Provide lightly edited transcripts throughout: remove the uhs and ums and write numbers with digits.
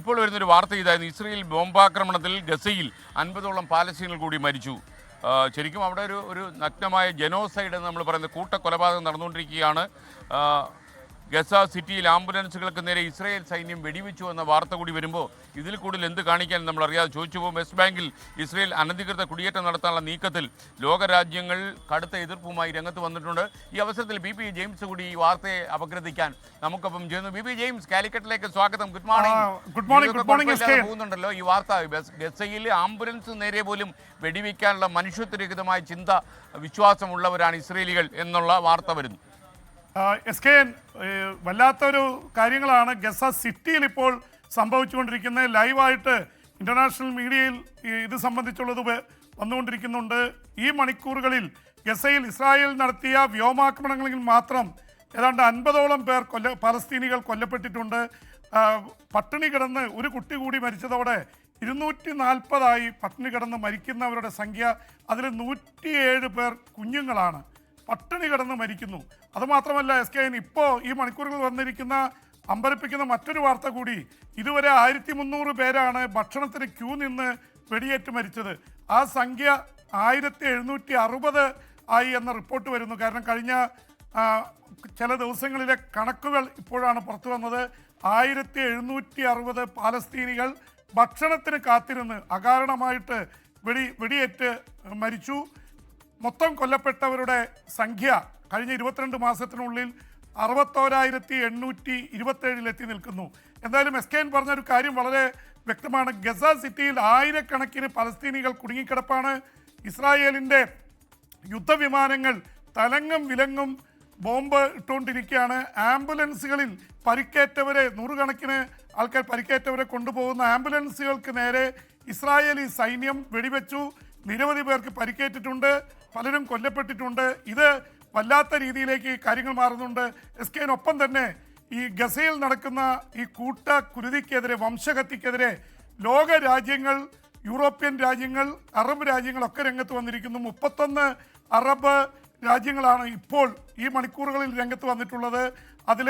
ഇപ്പോൾ വരുന്നൊരു വാർത്ത ഇതായിരുന്നു. ഇസ്രയേൽ ബോംബാക്രമണത്തിൽ ഗസയിൽ 50ഓളം പാലസ്തീനികൾ കൂടി മരിച്ചു. ശരിക്കും അവിടെ ഒരു നഗ്നമായ ജനോസൈഡ് എന്ന് നമ്മൾ പറയുന്നത് കൂട്ടക്കൊലപാതകം നടന്നുകൊണ്ടിരിക്കുകയാണ്. ഗസ സിറ്റിയിൽ ആംബുലൻസുകൾക്ക് നേരെ ഇസ്രായേൽ സൈന്യം വെടിവെച്ചു എന്ന വാർത്ത കൂടി വരുമ്പോൾ ഇതിൽ കൂടുതൽ എന്ത് കാണിക്കാൻ നമ്മൾ അറിയാതെ ചോദിച്ചു പോകും. വെസ്റ്റ് ബാങ്കിൽ ഇസ്രായേൽ അനധികൃത കുടിയേറ്റം നടത്താനുള്ള നീക്കത്തിൽ ലോകരാജ്യങ്ങൾ കടുത്ത എതിർപ്പുമായി രംഗത്ത് വന്നിട്ടുണ്ട്. ഈ അവസരത്തിൽ ബി പി ജെയിംസ് കൂടി ഈ വാർത്തയെ അപഗ്രഥിക്കാൻ നമുക്കൊപ്പം ചെയ്യുന്നു. ബി പി ജെയിംസ്, കാലിക്കറ്റിലേക്ക് സ്വാഗതം. Good morning. പോകുന്നുണ്ടല്ലോ ഈ വാർത്ത. ഗസയിൽ ആംബുലൻസ് നേരെ പോലും വെടിവെക്കാനുള്ള മനുഷ്യത്വരഹിതമായ ചിന്ത, വിശ്വാസമുള്ളവരാണ് ഇസ്രയേലികൾ എന്നുള്ള വാർത്ത വരുന്നു. SKN, വല്ലാത്തൊരു കാര്യങ്ങളാണ് ഗസ സിറ്റിയിൽ ഇപ്പോൾ സംഭവിച്ചുകൊണ്ടിരിക്കുന്നത്. ലൈവായിട്ട് ഇൻ്റർനാഷണൽ മീഡിയയിൽ ഇത് സംബന്ധിച്ചുള്ളത് വന്നുകൊണ്ടിരിക്കുന്നുണ്ട്. ഈ മണിക്കൂറുകളിൽ ഗസയിൽ ഇസ്രായേൽ നടത്തിയ വ്യോമാക്രമണങ്ങളിൽ മാത്രം ഏതാണ്ട് 50ഓളം പേർ പലസ്തീനികൾ കൊല്ലപ്പെട്ടിട്ടുണ്ട്. പട്ടിണി കിടന്ന് ഒരു കുട്ടി കൂടി മരിച്ചതോടെ 240 പട്ടിണി കിടന്ന് മരിക്കുന്നവരുടെ സംഖ്യ. അതിൽ 107 പേർ കുഞ്ഞുങ്ങളാണ്. പട്ടിണി കിടന്ന് മരിക്കുന്നു. അതുമാത്രമല്ല SKN, ഇപ്പോൾ ഈ മണിക്കൂറുകൾ വന്നിരിക്കുന്ന അമ്പരപ്പിക്കുന്ന മറ്റൊരു വാർത്ത കൂടി. ഇതുവരെ 1300 പേരാണ് ഭക്ഷണത്തിന് ക്യൂ നിന്ന് വെടിയേറ്റ് മരിച്ചത്. ആ സംഖ്യ 1760 ആയി എന്ന റിപ്പോർട്ട് വരുന്നു. കാരണം കഴിഞ്ഞ ചില ദിവസങ്ങളിലെ കണക്കുകൾ ഇപ്പോഴാണ് പുറത്തു വന്നത്. 1760 പാലസ്തീനികൾ ഭക്ഷണത്തിന് കാത്തിരുന്ന് അകാരണമായിട്ട് വെടിയേറ്റ് മരിച്ചു. മൊത്തം കൊല്ലപ്പെട്ടവരുടെ സംഖ്യ കഴിഞ്ഞ 22 മാസത്തിനുള്ളിൽ 61,827 നിൽക്കുന്നു. എന്തായാലും SKN പറഞ്ഞൊരു കാര്യം വളരെ വ്യക്തമാണ്. ഗസ സിറ്റിയിൽ ആയിരക്കണക്കിന് പലസ്തീനികൾ കുടുങ്ങിക്കിടപ്പാണ്. ഇസ്രായേലിൻ്റെ യുദ്ധവിമാനങ്ങൾ തലങ്ങും വിലങ്ങും ബോംബ് ഇട്ടുകൊണ്ടിരിക്കുകയാണ്. ആംബുലൻസുകളിൽ പരിക്കേറ്റവരെ, നൂറുകണക്കിന് ആൾക്കാർ പരിക്കേറ്റവരെ കൊണ്ടുപോകുന്ന ആംബുലൻസുകൾക്ക് നേരെ ഇസ്രായേലി സൈന്യം വെടിവെച്ചു. നിരവധി പേർക്ക് പരിക്കേറ്റിട്ടുണ്ട്, പലരും കൊല്ലപ്പെട്ടിട്ടുണ്ട്. ഇത് വല്ലാത്ത രീതിയിലേക്ക് കാര്യങ്ങൾ മാറുന്നുണ്ട്. SKN, ഒപ്പം തന്നെ ഈ ഗസയിൽ നടക്കുന്ന ഈ കുരുതിക്കെതിരെ, വംശഹത്യക്കെതിരെ ലോക രാജ്യങ്ങൾ, യൂറോപ്യൻ രാജ്യങ്ങൾ, അറബ് രാജ്യങ്ങളൊക്കെ രംഗത്ത് വന്നിരിക്കുന്നു. 31 അറബ് രാജ്യങ്ങളാണ് ഇപ്പോൾ ഈ മണിക്കൂറുകളിൽ രംഗത്ത് വന്നിട്ടുള്ളത്. അതിൽ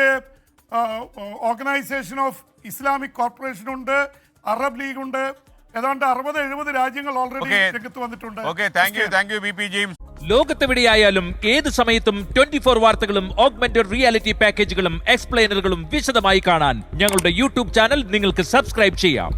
ഓർഗനൈസേഷൻ ഓഫ് ഇസ്ലാമിക് കോർപ്പറേഷൻ ഉണ്ട്, അറബ് ലീഗ് ഉണ്ട്. ഏതാണ്ട് 60-70 രാജ്യങ്ങൾ ഓൾറെഡി രംഗത്ത് വന്നിട്ടുണ്ട്. ലോകത്തെവിടെയായാലും ഏത് സമയത്തും 24 വാർത്തകളും ഓഗ്മെന്റഡ് റിയാലിറ്റി പാക്കേജുകളും എക്സ്പ്ലെയിനറുകളും വിശദമായി കാണാൻ ഞങ്ങളുടെ യൂട്യൂബ് ചാനൽ നിങ്ങൾക്ക് സബ്സ്ക്രൈബ് ചെയ്യാം.